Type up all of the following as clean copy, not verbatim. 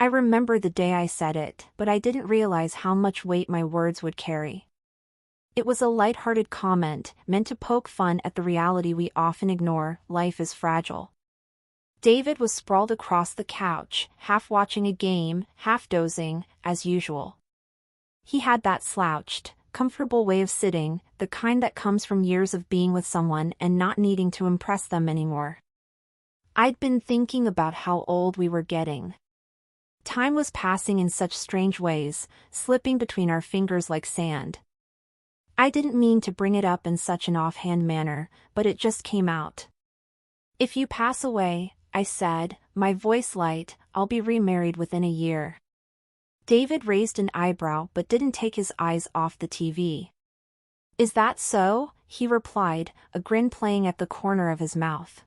I remember the day I said it, but I didn't realize how much weight my words would carry. It was a light-hearted comment, meant to poke fun at the reality we often ignore: life is fragile. David was sprawled across the couch, half watching a game, half dozing, as usual. He had that slouched, comfortable way of sitting, the kind that comes from years of being with someone and not needing to impress them anymore. I'd been thinking about how old we were getting. Time was passing in such strange ways, slipping between our fingers like sand. I didn't mean to bring it up in such an offhand manner, but it just came out. "If you pass away," I said, my voice light, "I'll be remarried within a year." David raised an eyebrow but didn't take his eyes off the TV. "Is that so?" he replied, a grin playing at the corner of his mouth.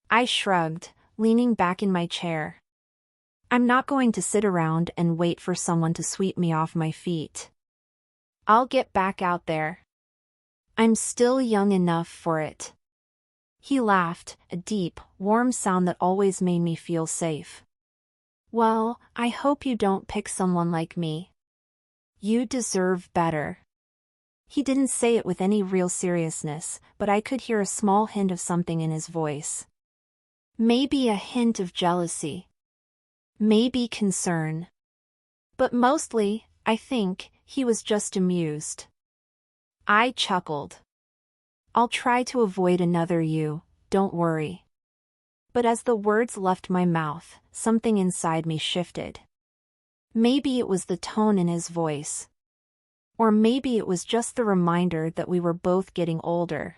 I shrugged, leaning back in my chair. I'm not going to sit around and wait for someone to sweep me off my feet. I'll get back out there. I'm still young enough for it. He laughed, a deep, warm sound that always made me feel safe. "Well, I hope you don't pick someone like me. You deserve better." He didn't say it with any real seriousness, but I could hear a small hint of something in his voice. Maybe a hint of jealousy. Maybe concern. But mostly, I think, he was just amused. I chuckled. "I'll try to avoid another you, don't worry." But as the words left my mouth, something inside me shifted. Maybe it was the tone in his voice. Or maybe it was just the reminder that we were both getting older.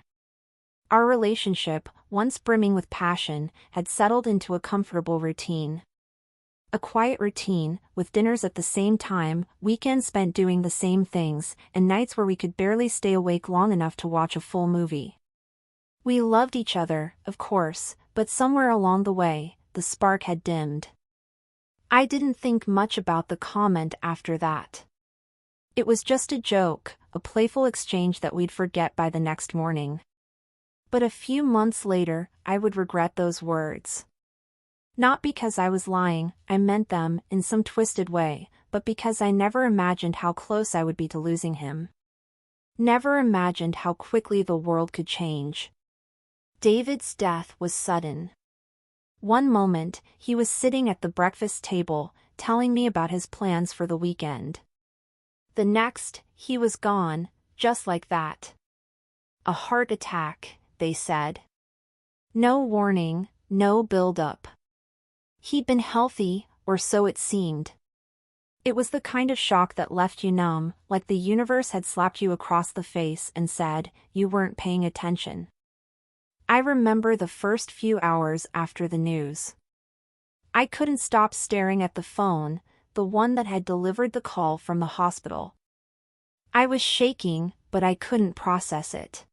Our relationship, once brimming with passion, had settled into a comfortable routine. A quiet routine, with dinners at the same time, weekends spent doing the same things, and nights where we could barely stay awake long enough to watch a full movie. We loved each other, of course, but somewhere along the way, the spark had dimmed. I didn't think much about the comment after that. It was just a joke, a playful exchange that we'd forget by the next morning. But a few months later, I would regret those words. Not because I was lying, I meant them in some twisted way, but because I never imagined how close I would be to losing him. Never imagined how quickly the world could change. David's death was sudden. One moment, he was sitting at the breakfast table, telling me about his plans for the weekend. The next, he was gone, just like that. A heart attack, they said. No warning, no build-up. He'd been healthy, or so it seemed. It was the kind of shock that left you numb, like the universe had slapped you across the face and said, you weren't paying attention. I remember the first few hours after the news. I couldn't stop staring at the phone, the one that had delivered the call from the hospital. I was shaking, but I couldn't process it.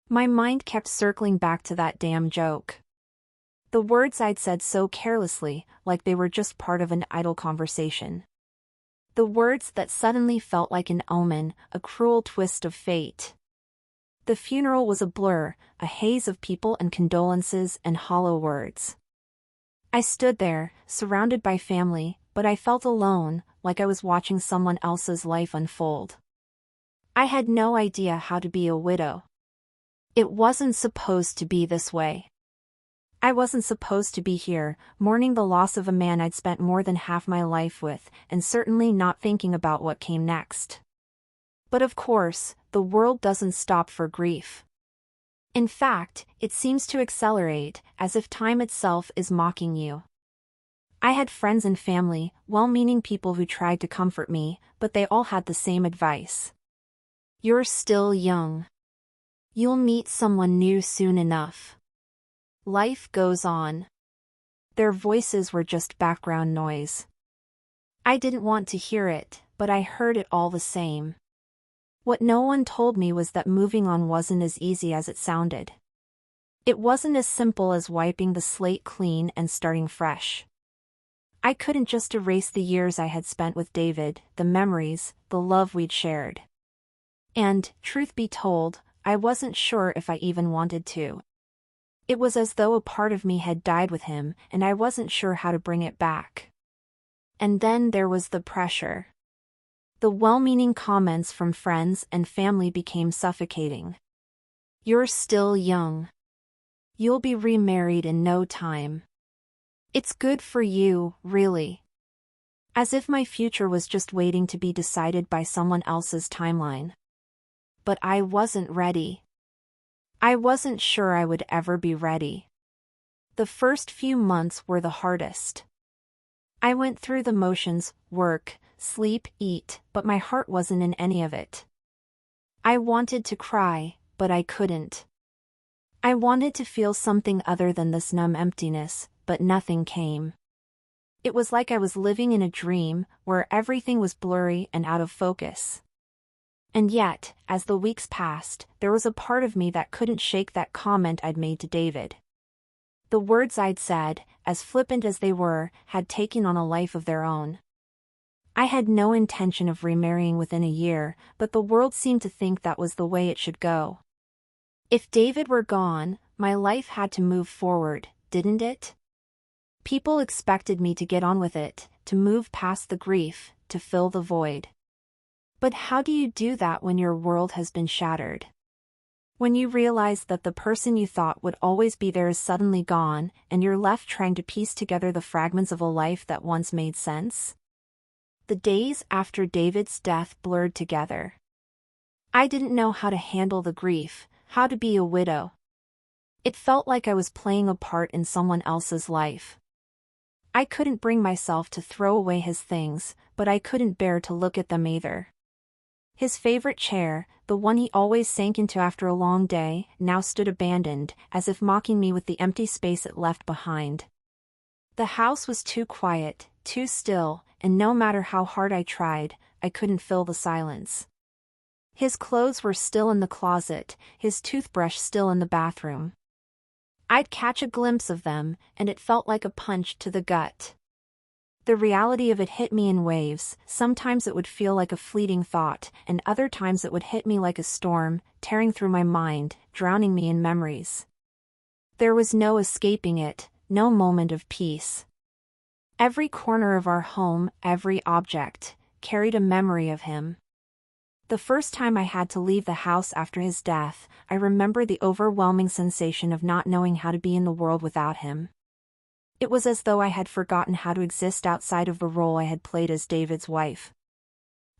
My mind kept circling back to that damn joke. The words I'd said so carelessly, like they were just part of an idle conversation. The words that suddenly felt like an omen, a cruel twist of fate. The funeral was a blur, a haze of people and condolences and hollow words. I stood there, surrounded by family, but I felt alone, like I was watching someone else's life unfold. I had no idea how to be a widow. It wasn't supposed to be this way. I wasn't supposed to be here, mourning the loss of a man I'd spent more than half my life with, and certainly not thinking about what came next. But of course, the world doesn't stop for grief. In fact, it seems to accelerate, as if time itself is mocking you. I had friends and family, well-meaning people who tried to comfort me, but they all had the same advice. You're still young. You'll meet someone new soon enough. Life goes on. Their voices were just background noise. I didn't want to hear it, but I heard it all the same. What no one told me was that moving on wasn't as easy as it sounded. It wasn't as simple as wiping the slate clean and starting fresh. I couldn't just erase the years I had spent with David, the memories, the love we'd shared. And, truth be told, I wasn't sure if I even wanted to. It was as though a part of me had died with him, and I wasn't sure how to bring it back. And then there was the pressure. The well-meaning comments from friends and family became suffocating. "You're still young. You'll be remarried in no time. It's good for you, really." As if my future was just waiting to be decided by someone else's timeline. But I wasn't ready. I wasn't sure I would ever be ready. The first few months were the hardest. I went through the motions, work, sleep, eat, but my heart wasn't in any of it. I wanted to cry, but I couldn't. I wanted to feel something other than this numb emptiness, but nothing came. It was like I was living in a dream, where everything was blurry and out of focus. And yet, as the weeks passed, there was a part of me that couldn't shake that comment I'd made to David. The words I'd said, as flippant as they were, had taken on a life of their own. I had no intention of remarrying within a year, but the world seemed to think that was the way it should go. If David were gone, my life had to move forward, didn't it? People expected me to get on with it, to move past the grief, to fill the void. But how do you do that when your world has been shattered? When you realize that the person you thought would always be there is suddenly gone, and you're left trying to piece together the fragments of a life that once made sense? The days after David's death blurred together. I didn't know how to handle the grief, how to be a widow. It felt like I was playing a part in someone else's life. I couldn't bring myself to throw away his things, but I couldn't bear to look at them either. His favorite chair, the one he always sank into after a long day, now stood abandoned, as if mocking me with the empty space it left behind. The house was too quiet, too still, and no matter how hard I tried, I couldn't fill the silence. His clothes were still in the closet, his toothbrush still in the bathroom. I'd catch a glimpse of them, and it felt like a punch to the gut. The reality of it hit me in waves. Sometimes it would feel like a fleeting thought, and other times it would hit me like a storm, tearing through my mind, drowning me in memories. There was no escaping it, no moment of peace. Every corner of our home, every object, carried a memory of him. The first time I had to leave the house after his death, I remember the overwhelming sensation of not knowing how to be in the world without him. It was as though I had forgotten how to exist outside of the role I had played as David's wife.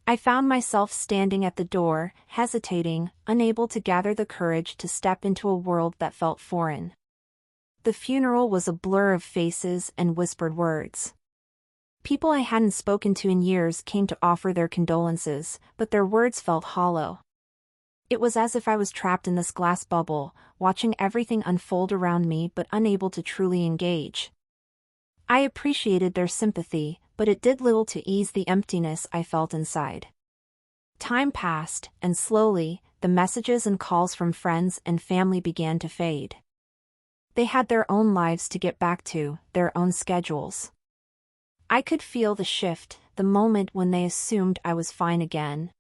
I found myself standing at the door, hesitating, unable to gather the courage to step into a world that felt foreign. The funeral was a blur of faces and whispered words. People I hadn't spoken to in years came to offer their condolences, but their words felt hollow. It was as if I was trapped in this glass bubble, watching everything unfold around me but unable to truly engage. I appreciated their sympathy, but it did little to ease the emptiness I felt inside. Time passed, and slowly, the messages and calls from friends and family began to fade. They had their own lives to get back to, their own schedules. I could feel the shift, the moment when they assumed I was fine again.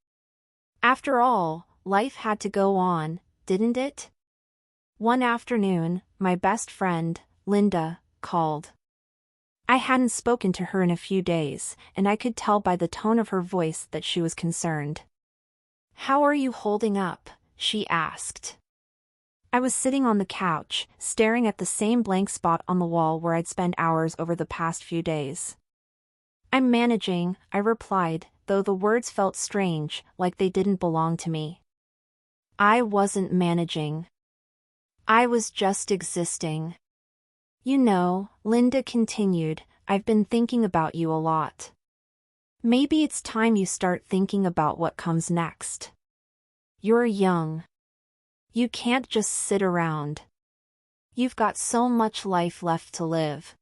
After all, life had to go on, didn't it? One afternoon, my best friend, Linda, called. I hadn't spoken to her in a few days, and I could tell by the tone of her voice that she was concerned. "How are you holding up?" she asked. I was sitting on the couch, staring at the same blank spot on the wall where I'd spent hours over the past few days. "I'm managing," I replied, though the words felt strange, like they didn't belong to me. I wasn't managing. I was just existing. "You know," Linda continued, "I've been thinking about you a lot. Maybe it's time you start thinking about what comes next. You're young. You can't just sit around. You've got so much life left to live."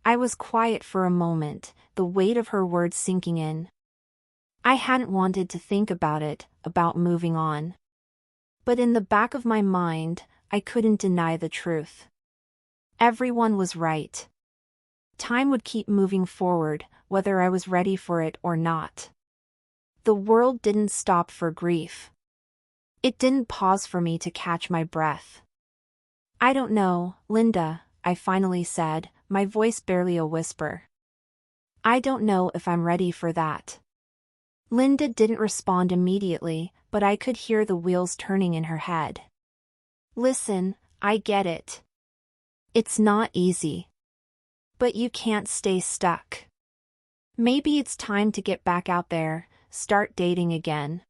I was quiet for a moment, the weight of her words sinking in. I hadn't wanted to think about it, about moving on. But in the back of my mind, I couldn't deny the truth. Everyone was right. Time would keep moving forward, whether I was ready for it or not. The world didn't stop for grief. It didn't pause for me to catch my breath. "I don't know, Linda," I finally said, my voice barely a whisper. I don't know if I'm ready for that. Linda didn't respond immediately, but I could hear the wheels turning in her head. Listen, I get it. It's not easy. But you can't stay stuck. Maybe it's time to get back out there, start dating again.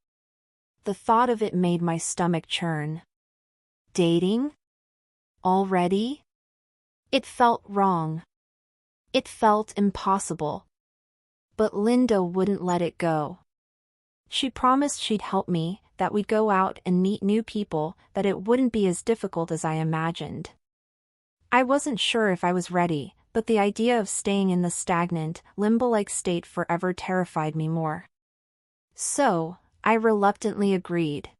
The thought of it made my stomach churn. Dating? Already? It felt wrong. It felt impossible. But Linda wouldn't let it go. She promised she'd help me, that we'd go out and meet new people, that it wouldn't be as difficult as I imagined. I wasn't sure if I was ready, but the idea of staying in the stagnant, limbo-like state forever terrified me more. So, I reluctantly agreed.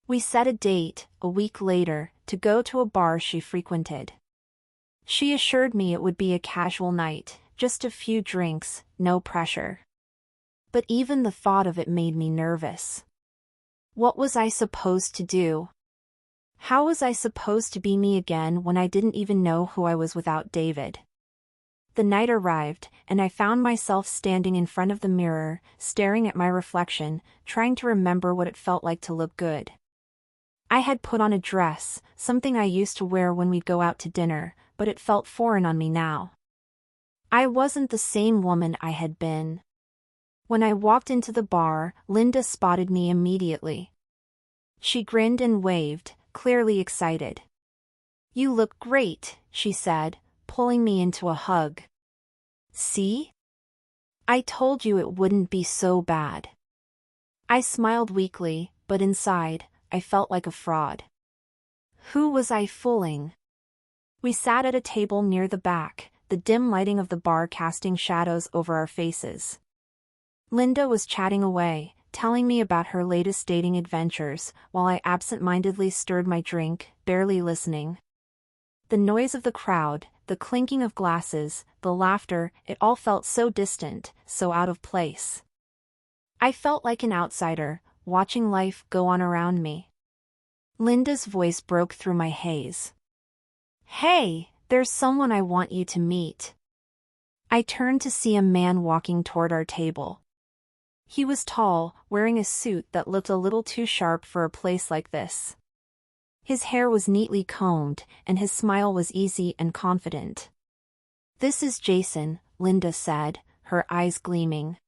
We set a date, a week later, to go to a bar she frequented. She assured me it would be a casual night, just a few drinks, no pressure. But even the thought of it made me nervous. What was I supposed to do? How was I supposed to be me again when I didn't even know who I was without David? The night arrived, and I found myself standing in front of the mirror, staring at my reflection, trying to remember what it felt like to look good. I had put on a dress, something I used to wear when we'd go out to dinner, but it felt foreign on me now. I wasn't the same woman I had been. When I walked into the bar, Linda spotted me immediately. She grinned and waved, clearly excited. "You look great," she said, pulling me into a hug. "See? I told you it wouldn't be so bad." I smiled weakly, but inside, I felt like a fraud. Who was I fooling? We sat at a table near the back, the dim lighting of the bar casting shadows over our faces. Linda was chatting away, telling me about her latest dating adventures, while I absent-mindedly stirred my drink, barely listening. The noise of the crowd, the clinking of glasses, the laughter, it all felt so distant, so out of place. I felt like an outsider, watching life go on around me. Linda's voice broke through my haze. "Hey, there's someone I want you to meet." I turned to see a man walking toward our table. He was tall, wearing a suit that looked a little too sharp for a place like this. His hair was neatly combed, and his smile was easy and confident. "This is Jason," Linda said, her eyes gleaming.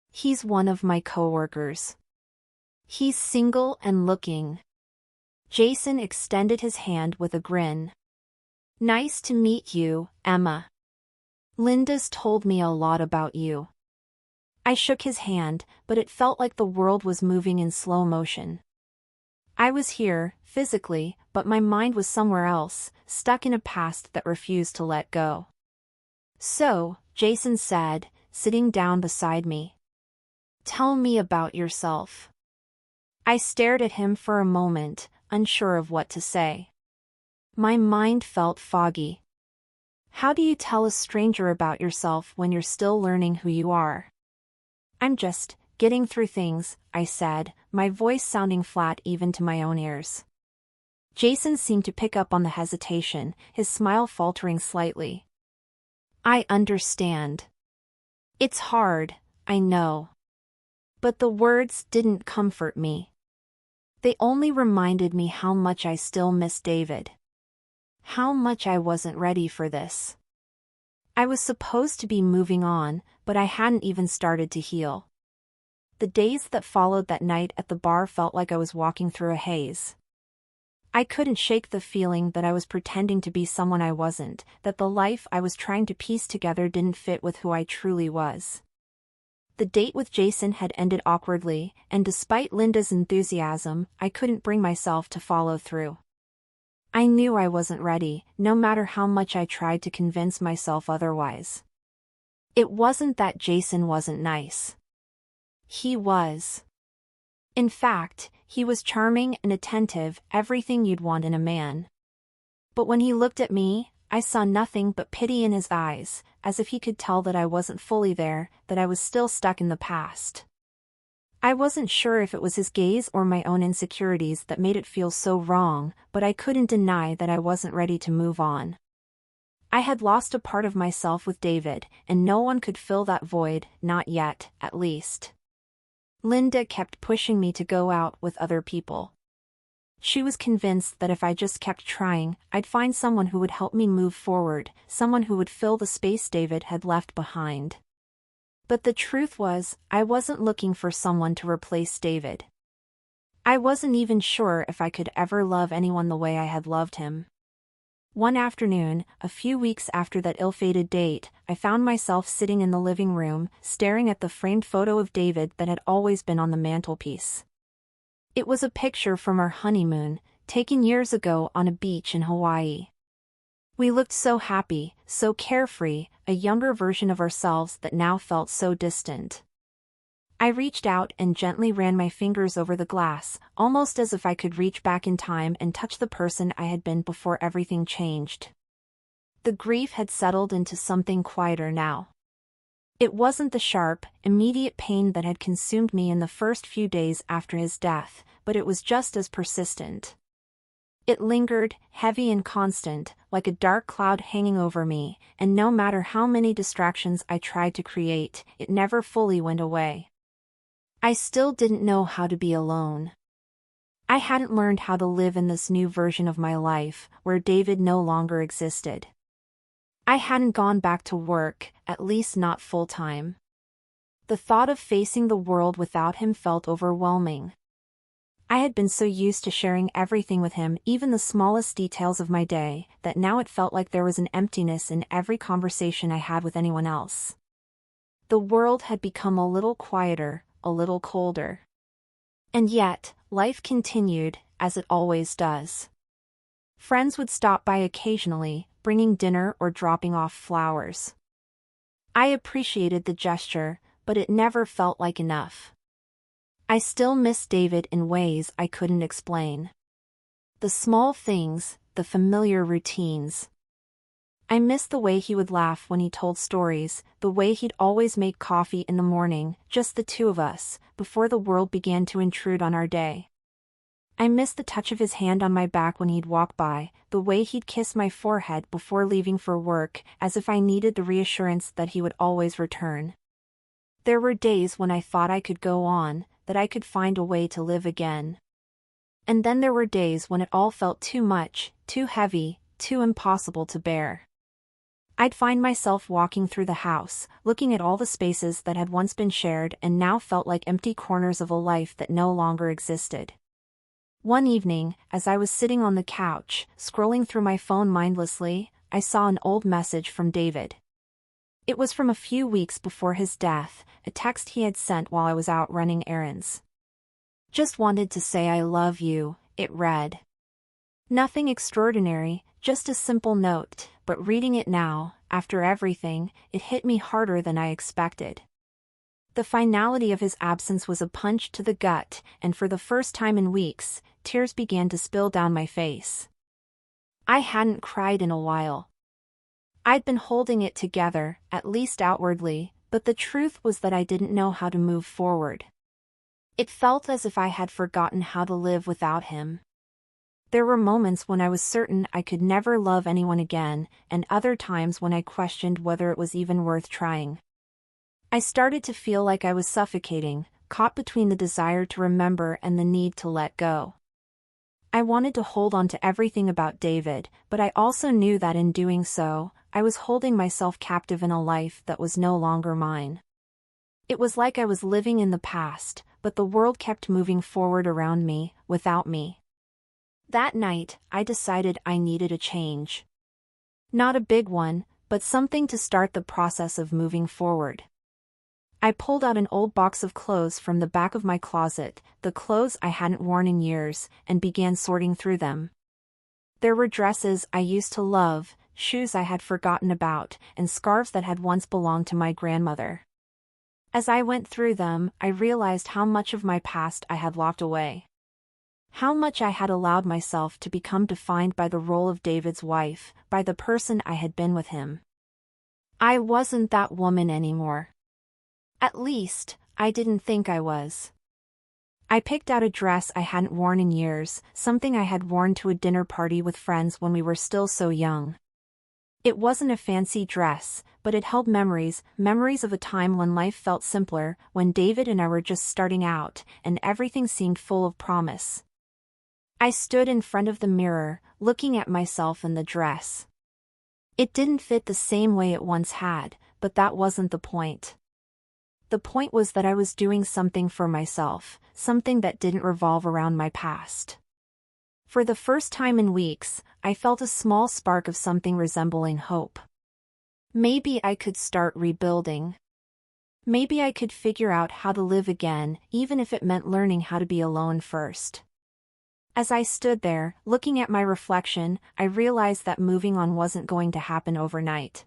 "He's one of my coworkers. He's single and looking." Jason extended his hand with a grin. "Nice to meet you, Emma. Linda's told me a lot about you." I shook his hand, but it felt like the world was moving in slow motion. I was here, physically, but my mind was somewhere else, stuck in a past that refused to let go. "So," Jason said, sitting down beside me. "Tell me about yourself." I stared at him for a moment, unsure of what to say. My mind felt foggy. How do you tell a stranger about yourself when you're still learning who you are? "I'm just getting through things," I said, my voice sounding flat even to my own ears. Jason seemed to pick up on the hesitation, his smile faltering slightly. "I understand. It's hard, I know." But the words didn't comfort me. They only reminded me how much I still miss David. How much I wasn't ready for this. I was supposed to be moving on, but I hadn't even started to heal. The days that followed that night at the bar felt like I was walking through a haze. I couldn't shake the feeling that I was pretending to be someone I wasn't, that the life I was trying to piece together didn't fit with who I truly was. The date with Jason had ended awkwardly, and despite Linda's enthusiasm, I couldn't bring myself to follow through. I knew I wasn't ready, no matter how much I tried to convince myself otherwise. It wasn't that Jason wasn't nice. He was. In fact, he was charming and attentive, everything you'd want in a man. But when he looked at me, I saw nothing but pity in his eyes, as if he could tell that I wasn't fully there, that I was still stuck in the past. I wasn't sure if it was his gaze or my own insecurities that made it feel so wrong, but I couldn't deny that I wasn't ready to move on. I had lost a part of myself with David, and no one could fill that void, not yet, at least. Linda kept pushing me to go out with other people. She was convinced that if I just kept trying, I'd find someone who would help me move forward, someone who would fill the space David had left behind. But the truth was, I wasn't looking for someone to replace David. I wasn't even sure if I could ever love anyone the way I had loved him. One afternoon, a few weeks after that ill-fated date, I found myself sitting in the living room, staring at the framed photo of David that had always been on the mantelpiece. It was a picture from our honeymoon, taken years ago on a beach in Hawaii. We looked so happy, so carefree, a younger version of ourselves that now felt so distant. I reached out and gently ran my fingers over the glass, almost as if I could reach back in time and touch the person I had been before everything changed. The grief had settled into something quieter now. It wasn't the sharp, immediate pain that had consumed me in the first few days after his death, but it was just as persistent. It lingered, heavy and constant, like a dark cloud hanging over me, and no matter how many distractions I tried to create, it never fully went away. I still didn't know how to be alone. I hadn't learned how to live in this new version of my life, where David no longer existed. I hadn't gone back to work, at least not full-time. The thought of facing the world without him felt overwhelming. I had been so used to sharing everything with him, even the smallest details of my day, that now it felt like there was an emptiness in every conversation I had with anyone else. The world had become a little quieter, a little colder. And yet, life continued, as it always does. Friends would stop by occasionally, bringing dinner or dropping off flowers. I appreciated the gesture, but it never felt like enough. I still missed David in ways I couldn't explain. The small things, the familiar routines. I missed the way he would laugh when he told stories, the way he'd always make coffee in the morning, just the two of us, before the world began to intrude on our day. I missed the touch of his hand on my back when he'd walk by, the way he'd kiss my forehead before leaving for work, as if I needed the reassurance that he would always return. There were days when I thought I could go on, that I could find a way to live again. And then there were days when it all felt too much, too heavy, too impossible to bear. I'd find myself walking through the house, looking at all the spaces that had once been shared and now felt like empty corners of a life that no longer existed. One evening, as I was sitting on the couch, scrolling through my phone mindlessly, I saw an old message from David. It was from a few weeks before his death, a text he had sent while I was out running errands. "Just wanted to say I love you," it read. Nothing extraordinary, just a simple note, but reading it now, after everything, it hit me harder than I expected. The finality of his absence was a punch to the gut, and for the first time in weeks, tears began to spill down my face. I hadn't cried in a while. I'd been holding it together, at least outwardly, but the truth was that I didn't know how to move forward. It felt as if I had forgotten how to live without him. There were moments when I was certain I could never love anyone again, and other times when I questioned whether it was even worth trying. I started to feel like I was suffocating, caught between the desire to remember and the need to let go. I wanted to hold on to everything about David, but I also knew that in doing so, I was holding myself captive in a life that was no longer mine. It was like I was living in the past, but the world kept moving forward around me, without me. That night, I decided I needed a change. Not a big one, but something to start the process of moving forward. I pulled out an old box of clothes from the back of my closet, the clothes I hadn't worn in years, and began sorting through them. There were dresses I used to love, shoes I had forgotten about, and scarves that had once belonged to my grandmother. As I went through them, I realized how much of my past I had locked away. How much I had allowed myself to become defined by the role of David's wife, by the person I had been with him. I wasn't that woman anymore. At least, I didn't think I was. I picked out a dress I hadn't worn in years, something I had worn to a dinner party with friends when we were still so young. It wasn't a fancy dress, but it held memories of a time when life felt simpler, when David and I were just starting out, and everything seemed full of promise. I stood in front of the mirror, looking at myself in the dress. It didn't fit the same way it once had, but that wasn't the point. The point was that I was doing something for myself, something that didn't revolve around my past. For the first time in weeks, I felt a small spark of something resembling hope. Maybe I could start rebuilding. Maybe I could figure out how to live again, even if it meant learning how to be alone first. As I stood there, looking at my reflection, I realized that moving on wasn't going to happen overnight.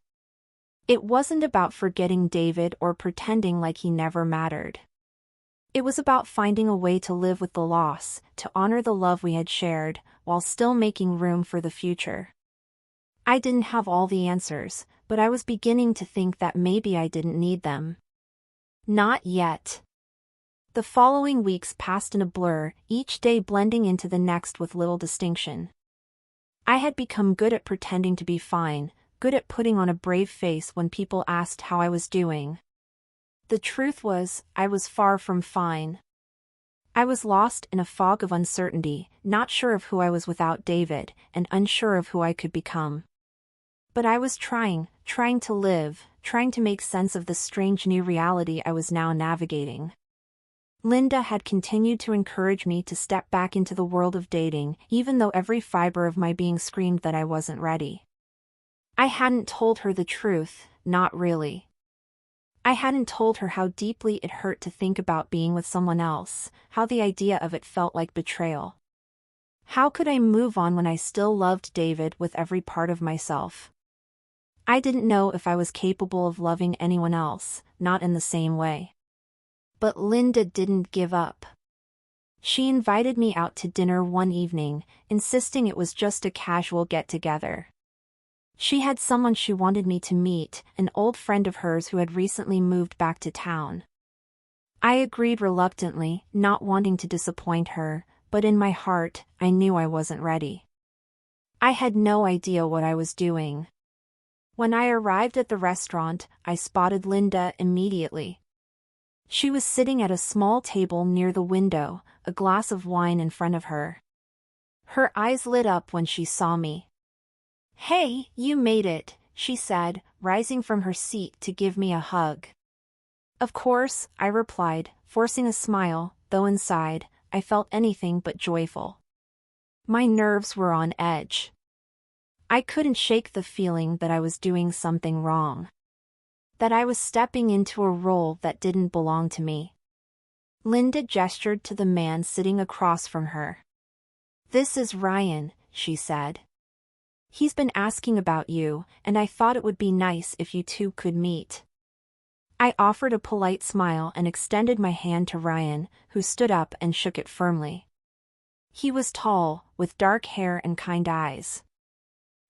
It wasn't about forgetting David or pretending like he never mattered. It was about finding a way to live with the loss, to honor the love we had shared, while still making room for the future. I didn't have all the answers, but I was beginning to think that maybe I didn't need them. Not yet. The following weeks passed in a blur, each day blending into the next with little distinction. I had become good at pretending to be fine, good at putting on a brave face when people asked how I was doing. The truth was, I was far from fine. I was lost in a fog of uncertainty, not sure of who I was without David, and unsure of who I could become. But I was trying to live, trying to make sense of the strange new reality I was now navigating. Linda had continued to encourage me to step back into the world of dating, even though every fiber of my being screamed that I wasn't ready. I hadn't told her the truth, not really. I hadn't told her how deeply it hurt to think about being with someone else, how the idea of it felt like betrayal. How could I move on when I still loved David with every part of myself? I didn't know if I was capable of loving anyone else, not in the same way. But Linda didn't give up. She invited me out to dinner one evening, insisting it was just a casual get-together. She had someone she wanted me to meet, an old friend of hers who had recently moved back to town. I agreed reluctantly, not wanting to disappoint her, but in my heart, I knew I wasn't ready. I had no idea what I was doing. When I arrived at the restaurant, I spotted Linda immediately. She was sitting at a small table near the window, a glass of wine in front of her. Her eyes lit up when she saw me. "Hey, you made it," she said, rising from her seat to give me a hug. "Of course," I replied, forcing a smile, though inside, I felt anything but joyful. My nerves were on edge. I couldn't shake the feeling that I was doing something wrong. That I was stepping into a role that didn't belong to me. Linda gestured to the man sitting across from her. "This is Ryan," she said. "He's been asking about you, and I thought it would be nice if you two could meet." I offered a polite smile and extended my hand to Ryan, who stood up and shook it firmly. He was tall, with dark hair and kind eyes.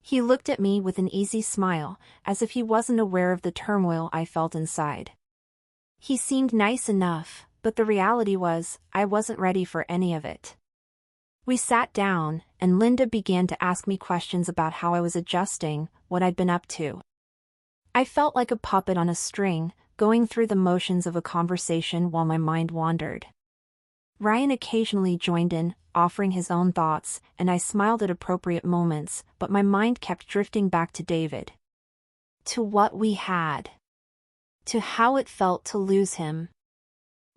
He looked at me with an easy smile, as if he wasn't aware of the turmoil I felt inside. He seemed nice enough, but the reality was, I wasn't ready for any of it. We sat down, and Linda began to ask me questions about how I was adjusting, what I'd been up to. I felt like a puppet on a string, going through the motions of a conversation while my mind wandered. Ryan occasionally joined in, offering his own thoughts, and I smiled at appropriate moments, but my mind kept drifting back to David. To what we had. To how it felt to lose him.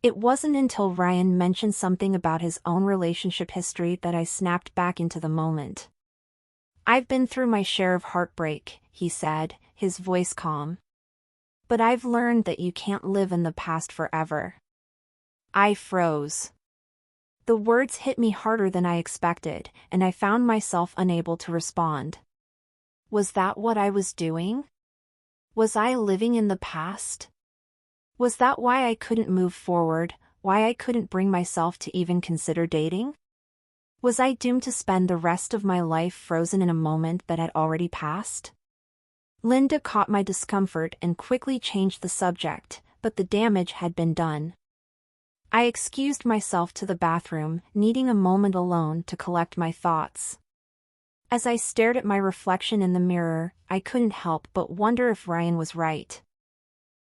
It wasn't until Ryan mentioned something about his own relationship history that I snapped back into the moment. "I've been through my share of heartbreak," he said, his voice calm. "But I've learned that you can't live in the past forever." I froze. The words hit me harder than I expected, and I found myself unable to respond. Was that what I was doing? Was I living in the past? Was that why I couldn't move forward, why I couldn't bring myself to even consider dating? Was I doomed to spend the rest of my life frozen in a moment that had already passed? Linda caught my discomfort and quickly changed the subject, but the damage had been done. I excused myself to the bathroom, needing a moment alone to collect my thoughts. As I stared at my reflection in the mirror, I couldn't help but wonder if Ryan was right.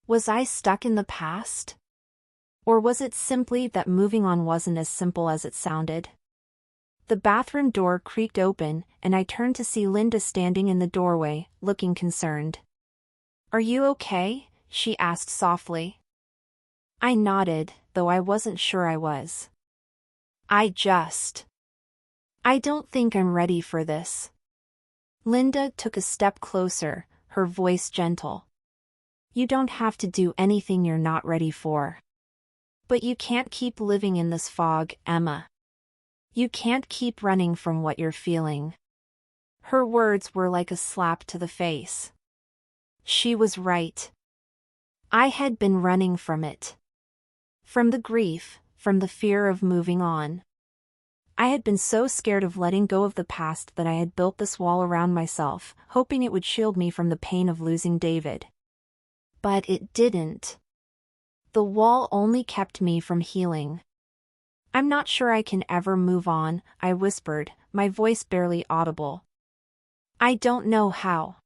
Was I stuck in the past? Or was it simply that moving on wasn't as simple as it sounded? The bathroom door creaked open, and I turned to see Linda standing in the doorway, looking concerned. "Are you okay?" she asked softly. I nodded, though I wasn't sure I was. I don't think I'm ready for this." Linda took a step closer, her voice gentle. "You don't have to do anything you're not ready for. But you can't keep living in this fog, Emma. You can't keep running from what you're feeling." Her words were like a slap to the face. She was right. I had been running from it. From the grief, from the fear of moving on. I had been so scared of letting go of the past that I had built this wall around myself, hoping it would shield me from the pain of losing David. But it didn't. The wall only kept me from healing. "I'm not sure I can ever move on," I whispered, my voice barely audible. "I don't know how."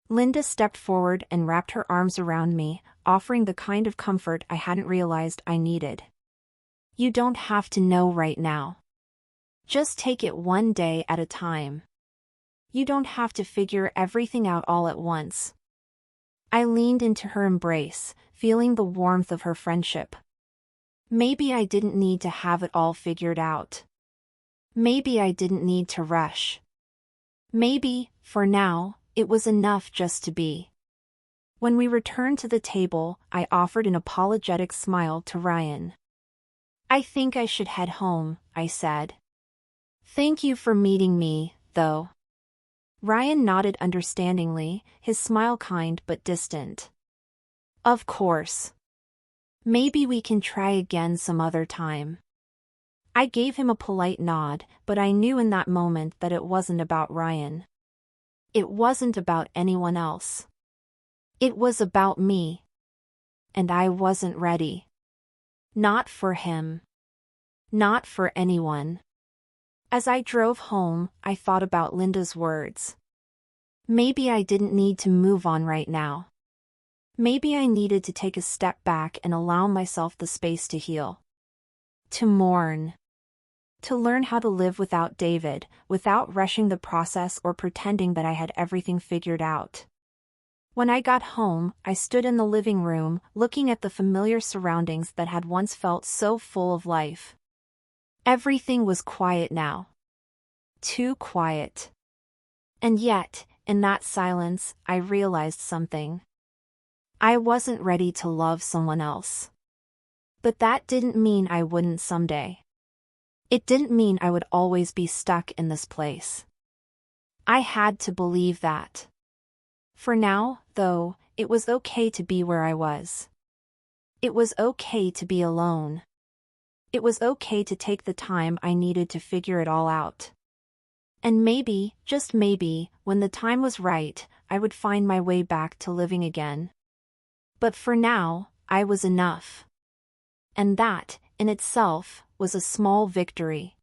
Linda stepped forward and wrapped her arms around me, offering the kind of comfort I hadn't realized I needed. "You don't have to know right now. Just take it one day at a time. You don't have to figure everything out all at once." I leaned into her embrace, feeling the warmth of her friendship. Maybe I didn't need to have it all figured out. Maybe I didn't need to rush. Maybe, for now, it was enough just to be. When we returned to the table, I offered an apologetic smile to Ryan. "I think I should head home," I said. "Thank you for meeting me, though." Ryan nodded understandingly, his smile kind but distant. "Of course. Maybe we can try again some other time." I gave him a polite nod, but I knew in that moment that it wasn't about Ryan. It wasn't about anyone else. It was about me. And I wasn't ready. Not for him. Not for anyone. As I drove home, I thought about Linda's words. Maybe I didn't need to move on right now. Maybe I needed to take a step back and allow myself the space to heal. To mourn. To learn how to live without David, without rushing the process or pretending that I had everything figured out. When I got home, I stood in the living room, looking at the familiar surroundings that had once felt so full of life. Everything was quiet now. Too quiet. And yet, in that silence, I realized something. I wasn't ready to love someone else. But that didn't mean I wouldn't someday. It didn't mean I would always be stuck in this place. I had to believe that. For now, though, it was okay to be where I was. It was okay to be alone. It was okay to take the time I needed to figure it all out. And maybe, just maybe, when the time was right, I would find my way back to living again. But for now, I was enough. And that, in itself, was a small victory.